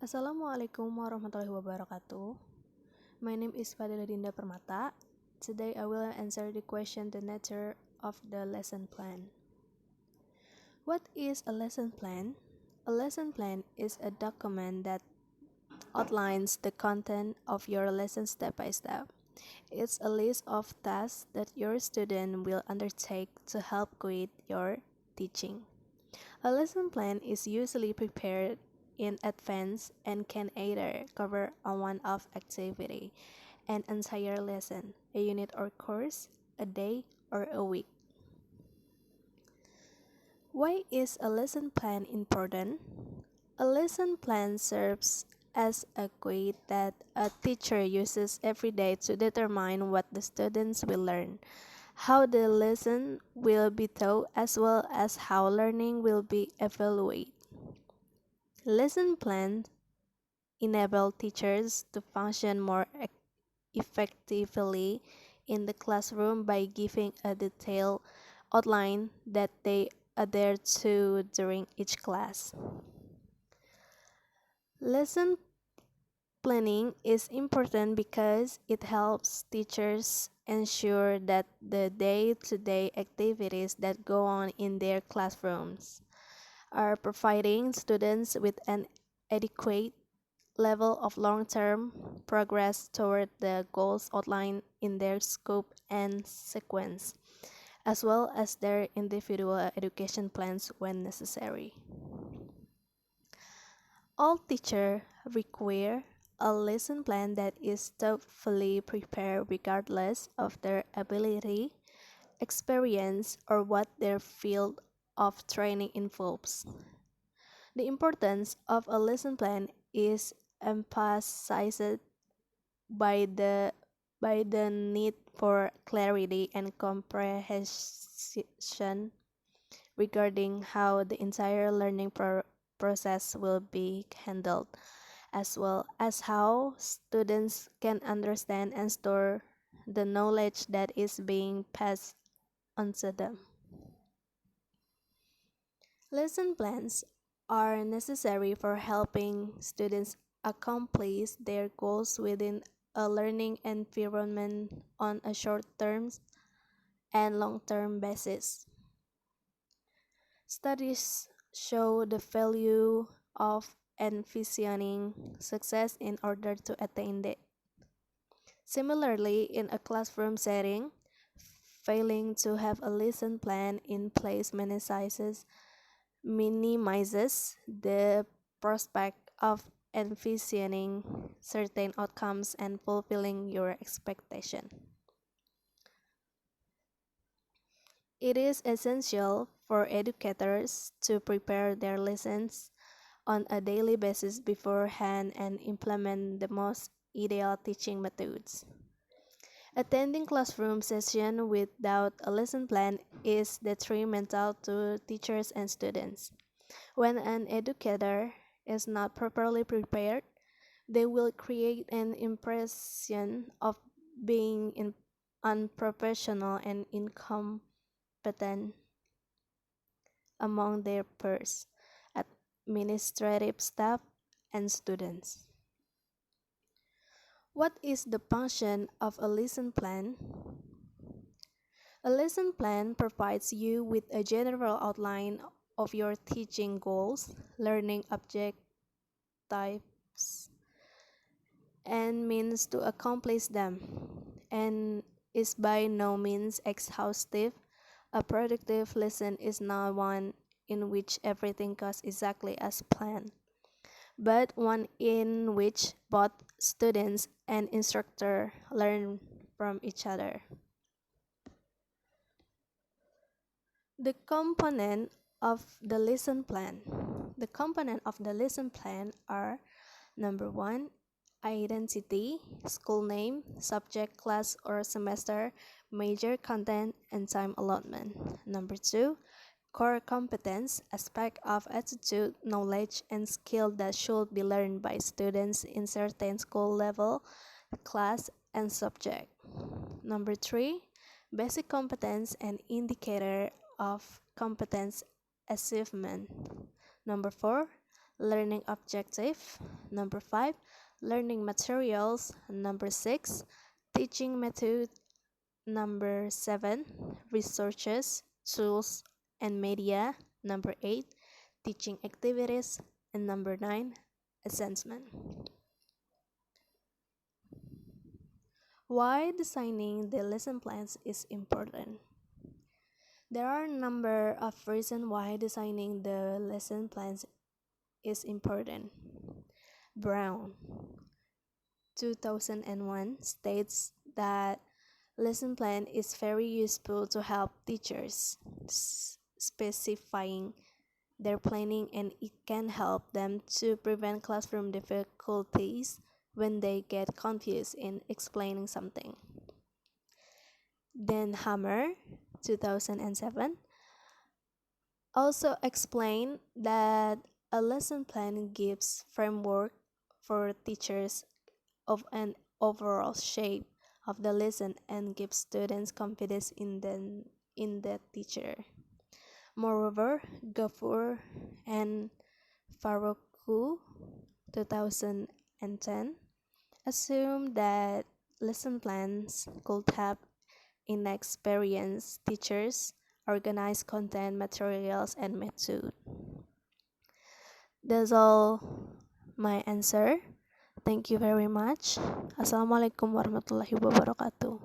Assalamualaikum warahmatullahi wabarakatuh. My name is Fadila Dinda Permata. Today I will answer the question the nature of the lesson plan. What is a lesson plan? A lesson plan is a document that outlines the content of your lesson step by step. It's a list of tasks that your student will undertake to help with your teaching. A lesson plan is usually prepared in advance and can either cover a one-off activity, an entire lesson, a unit or course, a day, or a week. Why is a lesson plan important? A lesson plan serves as a guide that a teacher uses every day to determine what the students will learn, how the lesson will be taught, as well as how learning will be evaluated. Lesson plans enable teachers to function more effectively in the classroom by giving a detailed outline that they adhere to during each class. Lesson planning is important because it helps teachers ensure that the day-to-day activities that go on in their classrooms are providing students with an adequate level of long-term progress toward the goals outlined in their scope and sequence, as well as their individual education plans when necessary. All teachers require a lesson plan that is thoughtfully prepared regardless of their ability, experience, or what their field of training involves. The importance of a lesson plan is emphasized by the need for clarity and comprehension regarding how the entire learning process will be handled, as well as how students can understand and store the knowledge that is being passed on to them. Lesson plans are necessary for helping students accomplish their goals within a learning environment on a short-term and long-term basis. Studies show the value of envisioning success in order to attain it. Similarly, in a classroom setting, failing to have a lesson plan in place minimizes the prospect of envisioning certain outcomes and fulfilling your expectation. It is essential for educators to prepare their lessons on a daily basis beforehand and implement the most ideal teaching methods. Attending classroom sessions without a lesson plan is detrimental to teachers and students. When an educator is not properly prepared, they will create an impression of being unprofessional and incompetent among their peers, administrative staff, and students. What is the function of a lesson plan? A lesson plan provides you with a general outline of your teaching goals, learning objectives, and means to accomplish them, and is by no means exhaustive. A productive lesson is not one in which everything goes exactly as planned, but one in which both students and instructor learn from each other. The component of the lesson plan. The component of the lesson plan are: number one, identity, school name, subject, class or semester, major content, and time allotment. Number two, core competence, aspect of attitude, knowledge, and skill that should be learned by students in certain school level, class, and subject. Number three, basic competence and indicator of competence achievement. Number four, learning objective. Number 5, learning materials. Number 6, teaching method. Number 7, resources, tools, and media. Number 8, teaching activities. And number 9, assessment. Why designing the lesson plans is important? There are a number of reasons why designing the lesson plans is important. Brown, 2001, states that lesson plan is very useful to help teachers specifying their planning, and it can help them to prevent classroom difficulties when they get confused in explaining something. Dan Hammer, 2007, also explained that a lesson plan gives framework for teachers of an overall shape of the lesson and gives students confidence in the teacher. Moreover, Gafur and Farouku, 2010, assumed that lesson plans could help inexperienced teachers organize content, materials, and method. That's all my answer. Thank you very much. Assalamualaikum warahmatullahi wabarakatuh.